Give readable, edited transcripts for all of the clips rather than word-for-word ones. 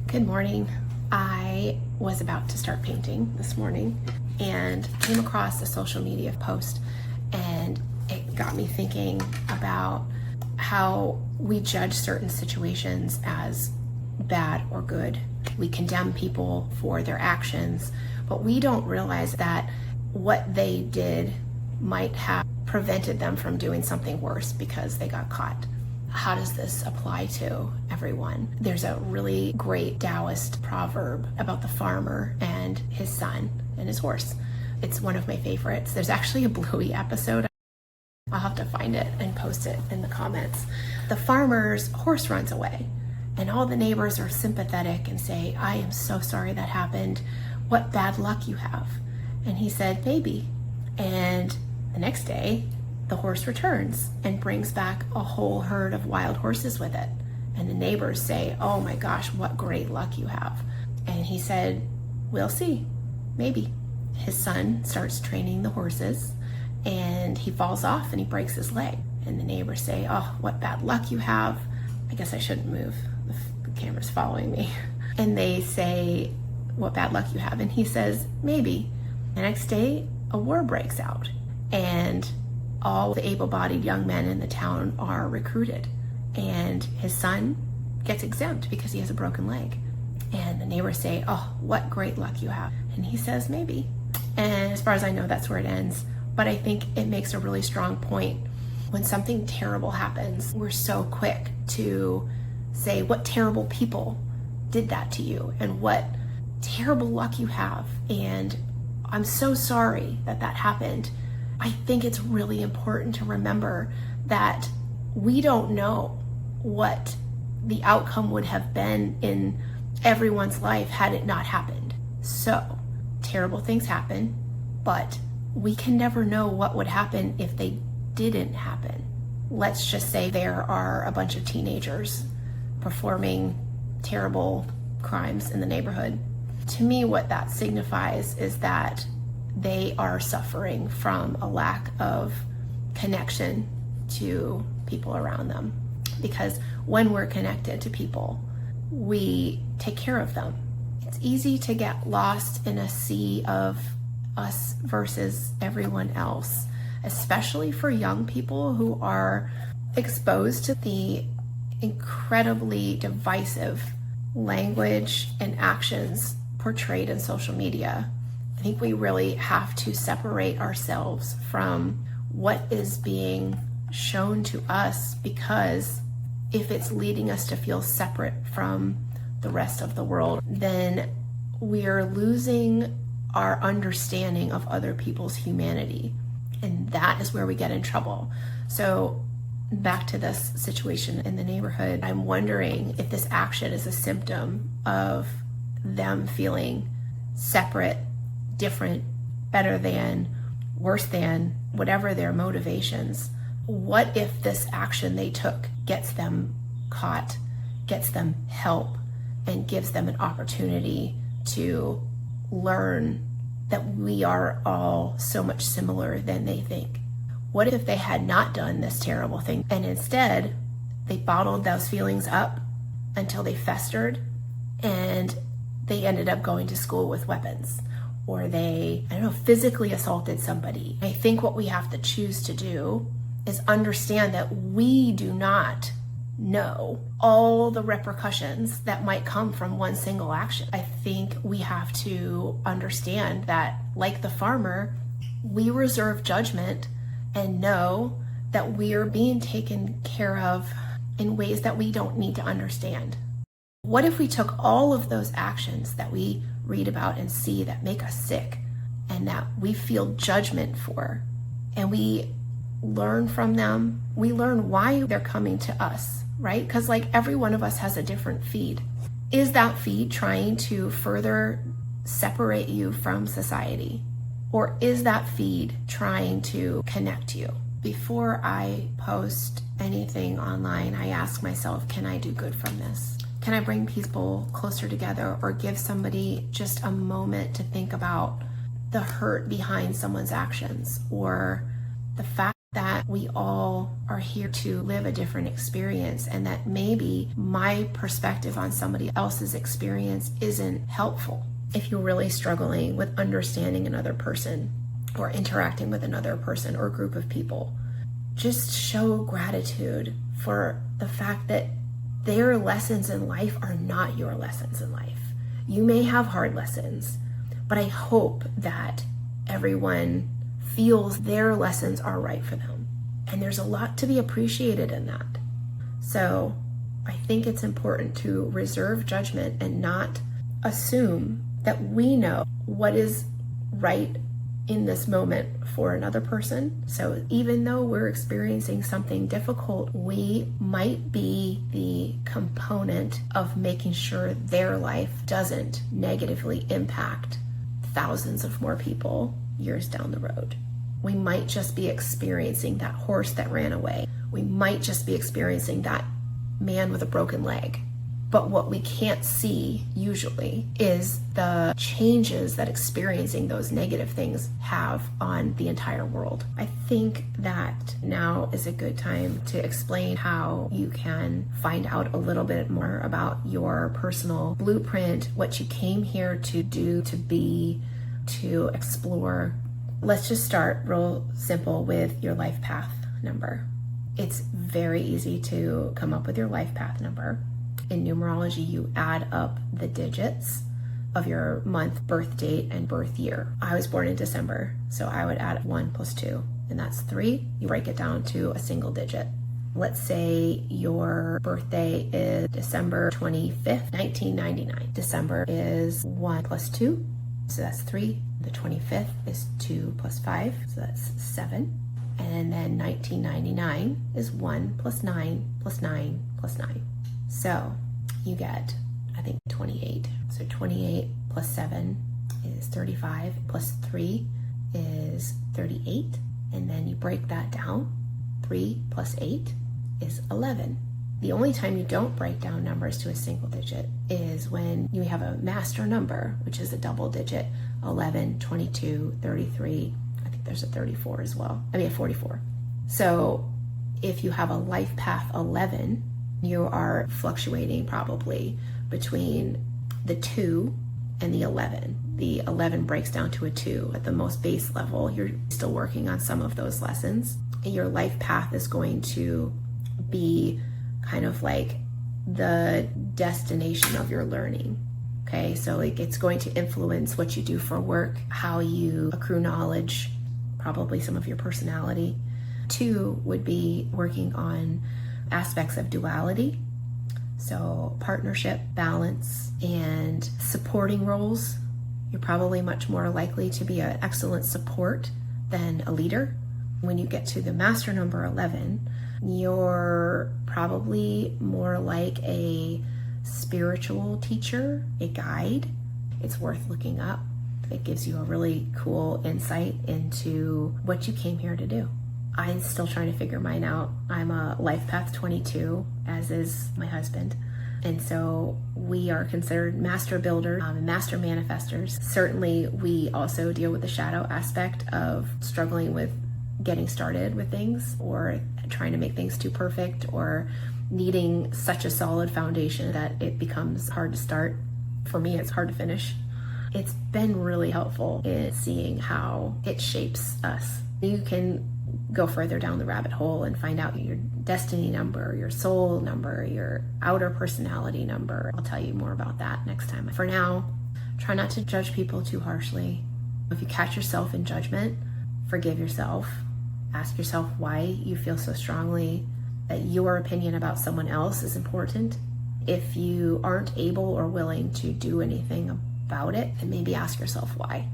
Good morning. I was about to start painting this morning and came across a social media post, and it got me thinking about how we judge certain situations as bad or good. We condemn people for their actions, but we don't realize that what they did might have prevented them from doing something worse because they got caught. How does this apply to everyone? There's a really great Taoist proverb about the farmer and his son and his horse. It's one of my favorites. There's actually a Bluey episode. I'll have to find it and post it in the comments. The farmer's horse runs away, and all the neighbors are sympathetic and say, "I am so sorry that happened. What bad luck you have." And he said, "Maybe." And the next day, the horse returns and brings back a whole herd of wild horses with it. And the neighbors say, "Oh my gosh, what great luck you have." And he said, "We'll see, maybe." His son starts training the horses and he falls off and he breaks his leg. And the neighbors say, "Oh, what bad luck you have." I guess I shouldn't move, the camera's following me. And they say, "What bad luck you have." And he says, "Maybe." The next day, a war breaks out, and all the able-bodied young men in the town are recruited, and his son gets exempt because he has a broken leg. And the neighbors say, "Oh, what great luck you have." And he says, "Maybe." And as far as I know, that's where it ends. But I think it makes a really strong point. When something terrible happens, we're so quick to say, "What terrible people did that to you, and what terrible luck you have, and I'm so sorry that that happened." I think it's really important to remember that we don't know what the outcome would have been in everyone's life had it not happened. So, terrible things happen, but we can never know what would happen if they didn't happen. Let's just say there are a bunch of teenagers performing terrible crimes in the neighborhood. To me, what that signifies is that they are suffering from a lack of connection to people around them. Because when we're connected to people, we take care of them. It's easy to get lost in a sea of us versus everyone else, especially for young people who are exposed to the incredibly divisive language and actions portrayed in social media. I think we really have to separate ourselves from what is being shown to us, because if it's leading us to feel separate from the rest of the world, then we're losing our understanding of other people's humanity. And that is where we get in trouble. So back to this situation in the neighborhood, I'm wondering if this action is a symptom of them feeling separate, different, better than, worse than, whatever their motivations. What if this action they took gets them caught, gets them help, and gives them an opportunity to learn that we are all so much similar than they think? What if they had not done this terrible thing, and instead they bottled those feelings up until they festered and they ended up going to school with weapons, or they, physically assaulted somebody? I think what we have to choose to do is understand that we do not know all the repercussions that might come from one single action. I think we have to understand that, like the farmer, we reserve judgment and know that we are being taken care of in ways that we don't need to understand. What if we took all of those actions that we read about and see that make us sick and that we feel judgment for, and we learn from them? We learn why they're coming to us, right? Because like every one of us has a different feed. Is that feed trying to further separate you from society? Or is that feed trying to connect you? Before I post anything online, I ask myself, can I do good from this? Can I bring people closer together, or give somebody just a moment to think about the hurt behind someone's actions, or the fact that we all are here to live a different experience, and that maybe my perspective on somebody else's experience isn't helpful. If you're really struggling with understanding another person or interacting with another person or group of people, just show gratitude for the fact that their lessons in life are not your lessons in life. You may have hard lessons, but I hope that everyone feels their lessons are right for them. And there's a lot to be appreciated in that. So I think it's important to reserve judgment and not assume that we know what is right in this moment for another person. So even though we're experiencing something difficult, we might be the component of making sure their life doesn't negatively impact thousands of more people years down the road. We might just be experiencing that horse that ran away. We might just be experiencing that man with a broken leg. But what we can't see usually is the changes that experiencing those negative things have on the entire world. I think that now is a good time to explain how you can find out a little bit more about your personal blueprint, what you came here to do, to be, to explore. Let's just start real simple with your life path number. It's very easy to come up with your life path number. In numerology, you add up the digits of your month, birth date, and birth year. I was born in December, so I would add 1 plus 2, and that's 3. You break it down to a single digit. Let's say your birthday is December 25th, 1999. December is 1 plus 2, so that's 3. The 25th is 2 plus 5, so that's 7. And then 1999 is 1 plus 9 plus 9 plus 9. So you get, I think, 28. So 28 plus 7 is 35, plus 3 is 38. And then you break that down. 3 plus 8 is 11. The only time you don't break down numbers to a single digit is when you have a master number, which is a double digit, 11, 22, 33. I think there's a 34 as well. A 44. So if you have a life path 11, you are fluctuating probably between the 2 and the 11. The 11 breaks down to a 2 at the most base level. You're still working on some of those lessons. And your life path is going to be kind of like the destination of your learning. Okay, so like it's going to influence what you do for work, how you accrue knowledge, probably some of your personality. 2 would be working on aspects of duality, so partnership, balance, and supporting roles. You're probably much more likely to be an excellent support than a leader. When you get to the master number 11, you're probably more like a spiritual teacher, a guide. It's worth looking up. It gives you a really cool insight into what you came here to do. I'm still trying to figure mine out. I'm a life path 22, as is my husband. And so we are considered master builders and master manifestors. Certainly, we also deal with the shadow aspect of struggling with getting started with things, or trying to make things too perfect, or needing such a solid foundation that it becomes hard to start. For me, it's hard to finish. It's been really helpful in seeing how it shapes us. You can go further down the rabbit hole and find out your destiny number, your soul number, your outer personality number. I'll tell you more about that next time. For now, try not to judge people too harshly. If you catch yourself in judgment, forgive yourself. Ask yourself why you feel so strongly that your opinion about someone else is important. If you aren't able or willing to do anything about it, then maybe ask yourself why.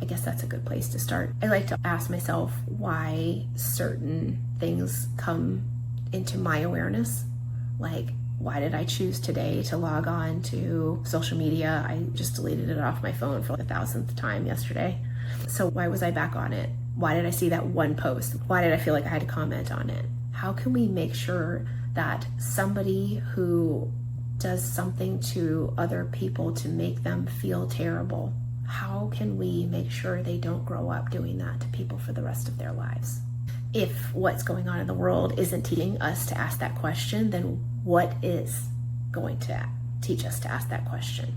I guess that's a good place to start. I like to ask myself why certain things come into my awareness. Like, why did I choose today to log on to social media? I just deleted it off my phone for the 1,000th time yesterday. So why was I back on it? Why did I see that one post? Why did I feel like I had to comment on it? How can we make sure that somebody who does something to other people to make them feel terrible, how can we make sure they don't grow up doing that to people for the rest of their lives? if what's going on in the world isn't teaching us to ask that question, then what is going to teach us to ask that question?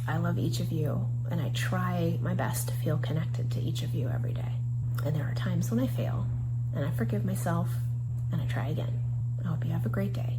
I love each of you, and I try my best to feel connected to each of you every day. And there are times when I fail, and I forgive myself, and I try again. I hope you have a great day.